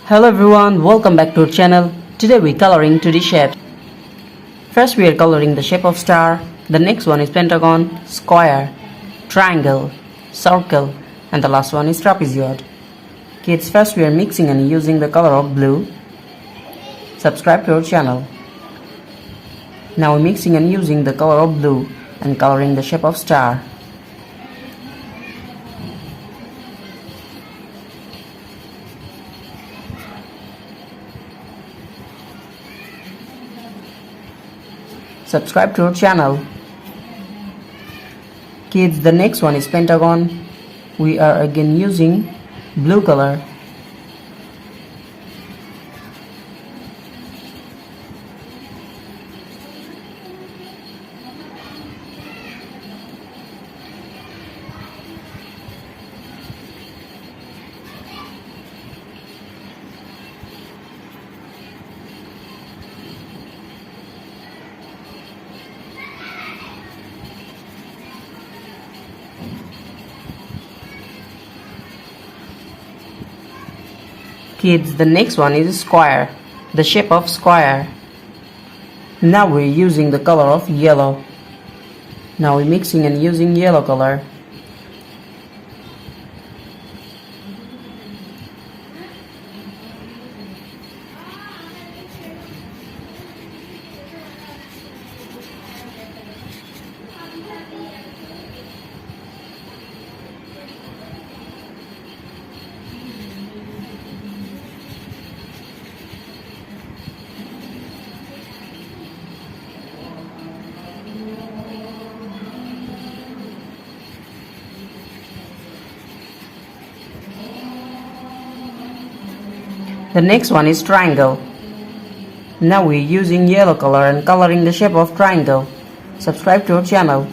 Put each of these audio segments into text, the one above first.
Hello everyone, welcome back to our channel. Today we're coloring 2D shapes. First we are coloring the shape of star, the next one is pentagon, square, triangle, circle, and the last one is trapezoid. Kids, first we are mixing and using the color of blue. Subscribe to our channel. Now we're mixing and using the color of blue and coloring the shape of star. Subscribe to our channel. Kids, the next one is pentagon. We are again using blue color. Kids, the next one is square, the shape of square. Now we're using the color of yellow. Now we're mixing and using yellow color. The next one is triangle. Now we're using yellow color and coloring the shape of triangle. Subscribe to our channel.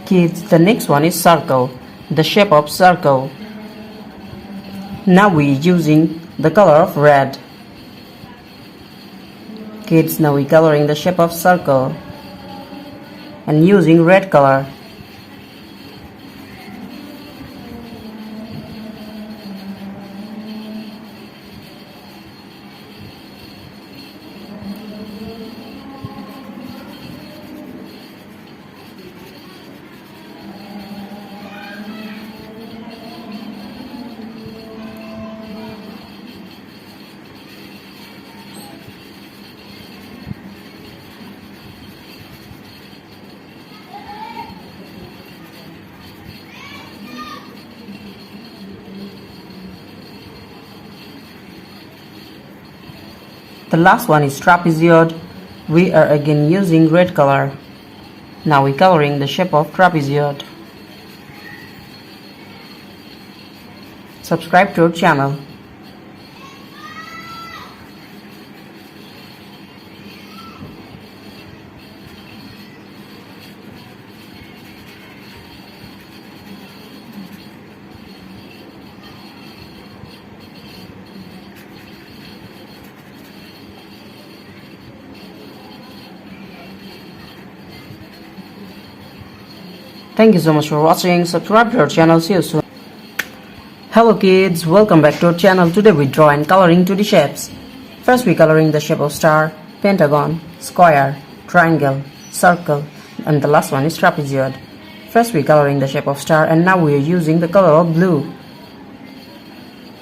Kids, the next one is circle, the shape of circle. Now we're using the color of red. Kids, now we're coloring the shape of circle and using red color. The last one is trapezoid. We are again using red color. Now we're coloring the shape of trapezoid. Subscribe to our channel. Thank you so much for watching. Subscribe to our channel. See you soon. Hello kids, welcome back to our channel. Today we draw and coloring 2D shapes. First we coloring the shape of star, pentagon, square, triangle, circle, and the last one is trapezoid. First we coloring the shape of star and now we are using the color of blue.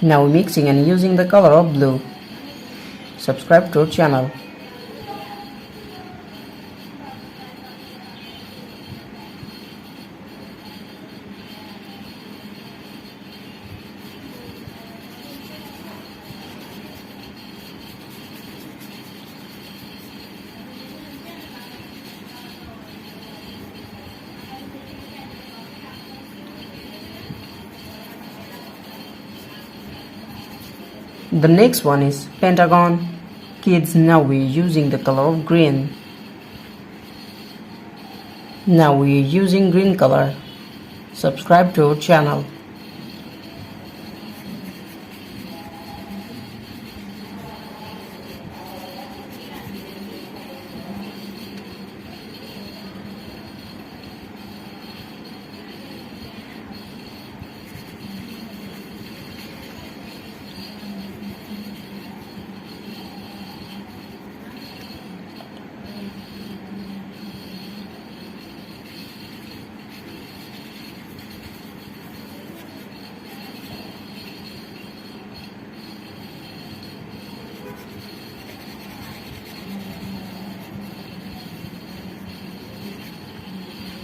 Now we're mixing and using the color of blue. Subscribe to our channel. The next one is pentagon. Kids, now we're using the color of green. Now we're using green color. Subscribe to our channel.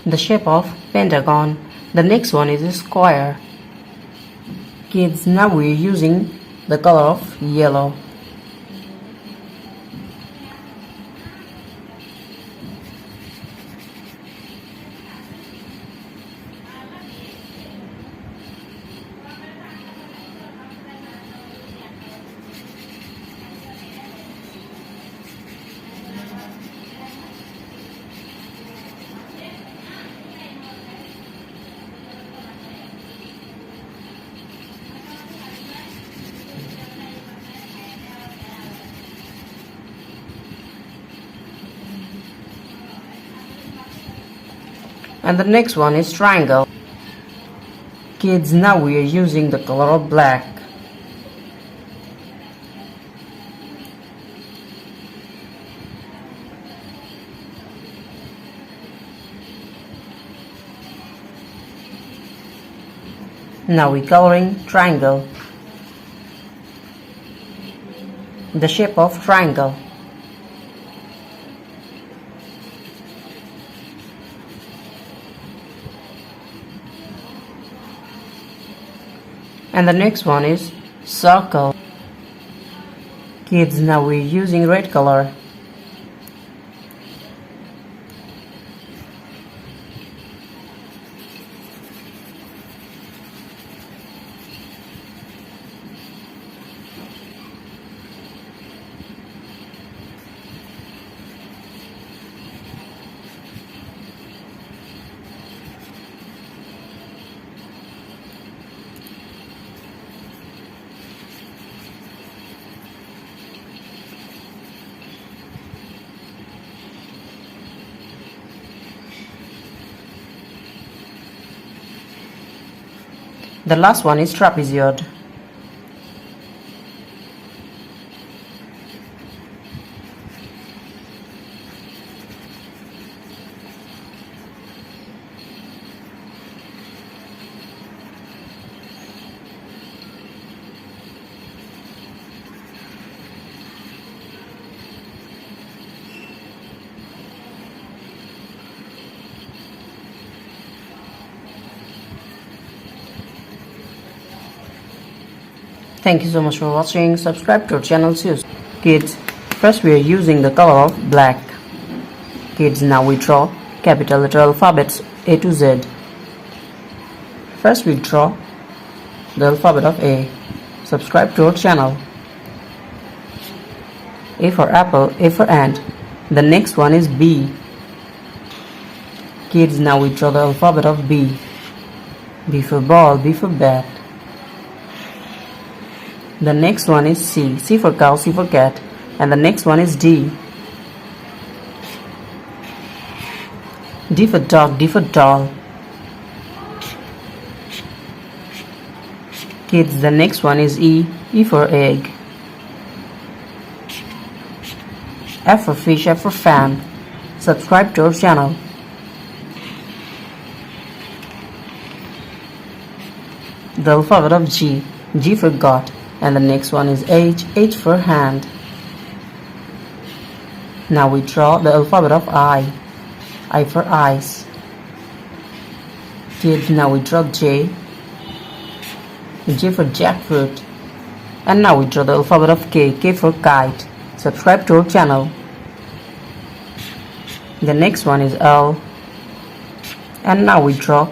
the shape of pentagon. The next one is a square. Kids, now we're using the color of yellow. And the next one is triangle. Kids, now we are using the color of black. Now we're coloring triangle, the shape of triangle. And the next one is circle. Kids, now we're using red color. The last one is trapezoid. Thank you so much for watching. Subscribe to our channel. See you soon. Kids, first we are using the color of black. Kids, now we draw capital letter alphabets A to Z. First we draw the alphabet of A. Subscribe to our channel. A for apple, A for ant. The next one is B. Kids, now we draw the alphabet of B. B for ball, B for bat. The next one is C. C for cow, C for cat. And the next one is D. D for dog, D for doll. Kids, the next one is E. E for egg. F for fish, F for fan. Subscribe to our channel. The alphabet of G. G for God. And the next one is H. H for hand. Now we draw the alphabet of I. I for eyes. Kids, now we draw J. J for jackfruit. And now we draw the alphabet of K. K for kite. Subscribe to our channel. The next one is L. And now we draw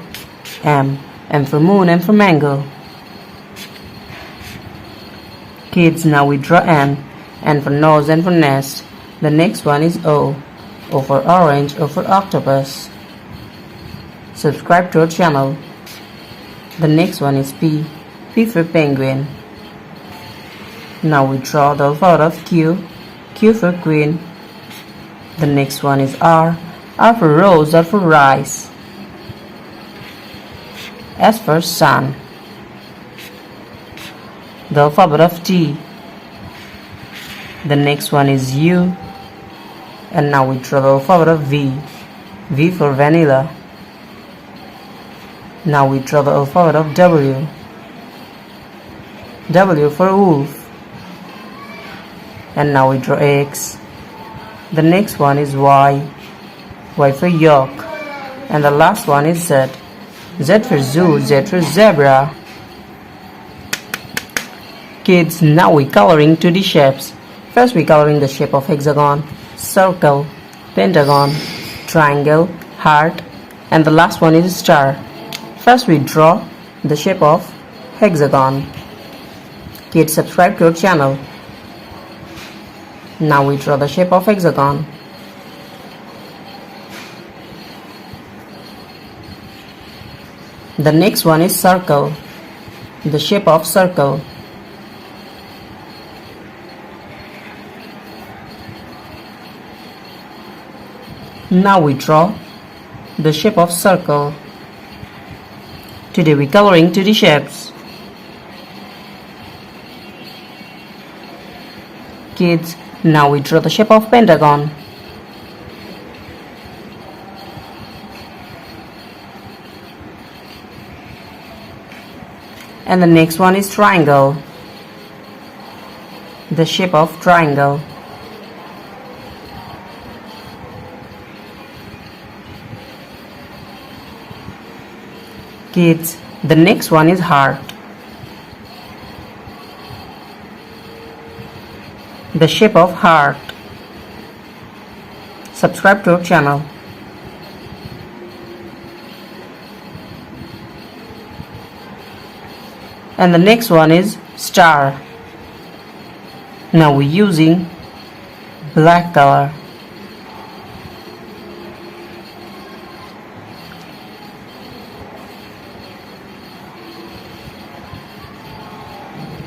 M. M for moon, M for mango. Kids, now we draw N for nose, N for nest. The next one is O. O for orange, O for octopus. Subscribe to our channel. The next one is P. P for penguin. Now we draw the alphabet of Q. Q for queen. The next one is R. R for rose, R for rice. S for sun. The alphabet of T. The next one is U. And now we draw the alphabet of V. V for vanilla. Now we draw the alphabet of W. W for wolf. And now we draw X. The next one is Y. Y for yolk. And the last one is Z. Z for zoo, Z for zebra. Kids, now we're coloring 2D shapes. First we're coloring the shape of hexagon, circle, pentagon, triangle, heart, and the last one is star. First we draw the shape of hexagon. Kids, subscribe to our channel. Now we draw the shape of hexagon. The next one is circle, the shape of circle. Now we draw the shape of circle. Today we're coloring 2D shapes. Kids, now we draw the shape of pentagon. And the next one is triangle, the shape of triangle. Kids, the next one is heart, the shape of heart. Subscribe to our channel. And the next one is star. Now we're using black color.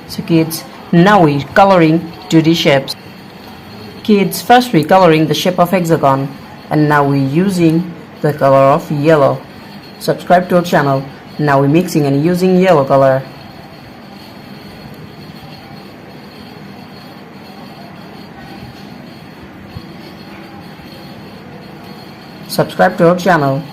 So kids, now we're coloring 2D shapes. Kids, first we're coloring the shape of hexagon, and now we're using the color of yellow. Subscribe to our channel. Now we're mixing and using yellow color. Subscribe to our channel.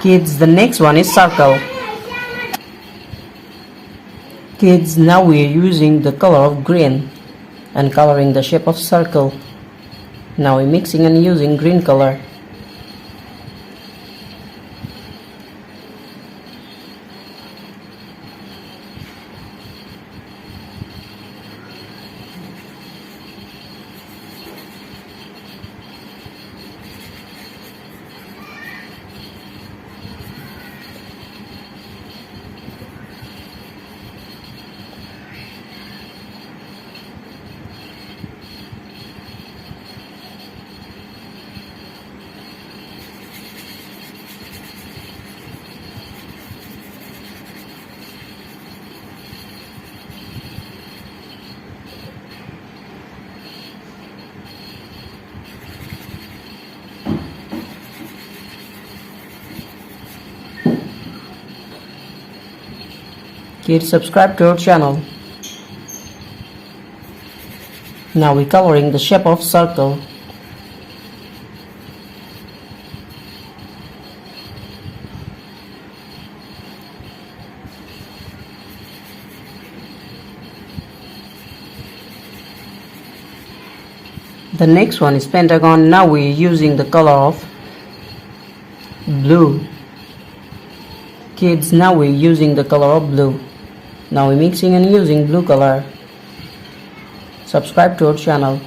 Kids, the next one is circle. Kids, now we are using the color of green and coloring the shape of circle. Now we're mixing and using green color. Kids, subscribe to our channel. Now we're coloring the shape of circle. The next one is pentagon. Now we're using the color of blue. Kids, now we're using the color of blue. Now we're mixing and using blue color. Subscribe to our channel.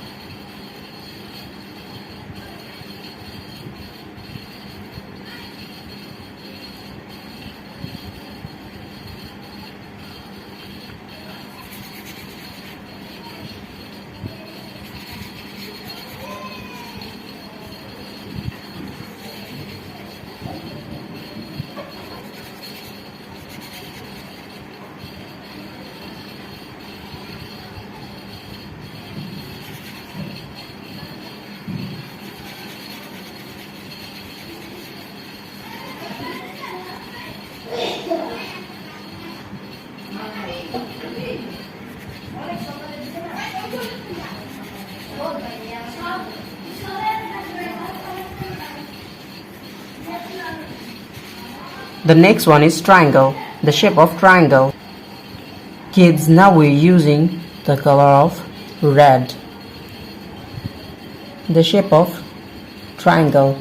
The next one is triangle, the shape of triangle. Kids, now we're using the color of red. The shape of triangle.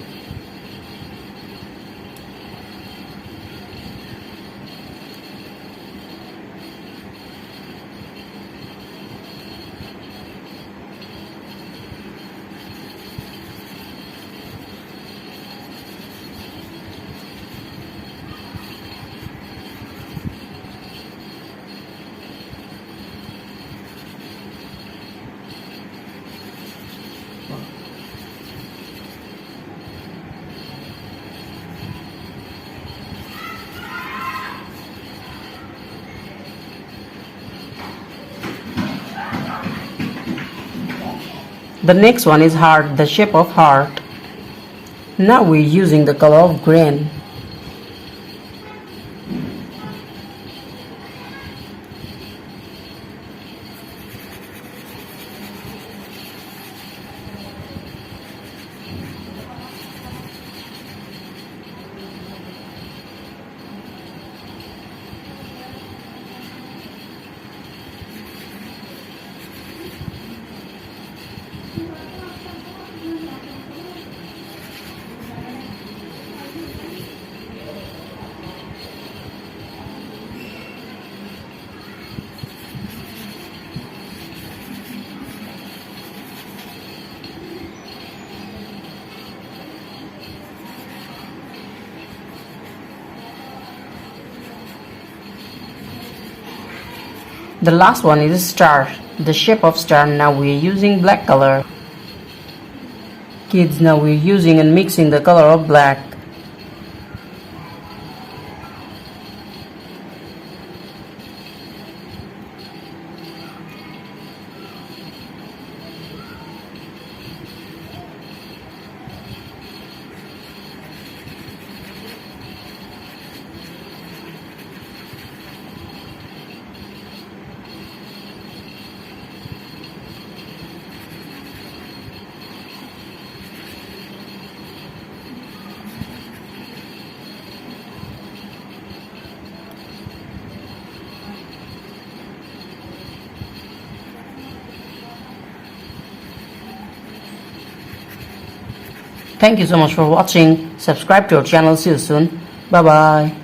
The next one is heart, the shape of heart. Now we're using the color of green. The last one is star, the shape of star. Now we're using black color. Kids, now we're using and mixing the color of black. Thank you so much for watching. Subscribe to our channel. See you soon. Bye bye.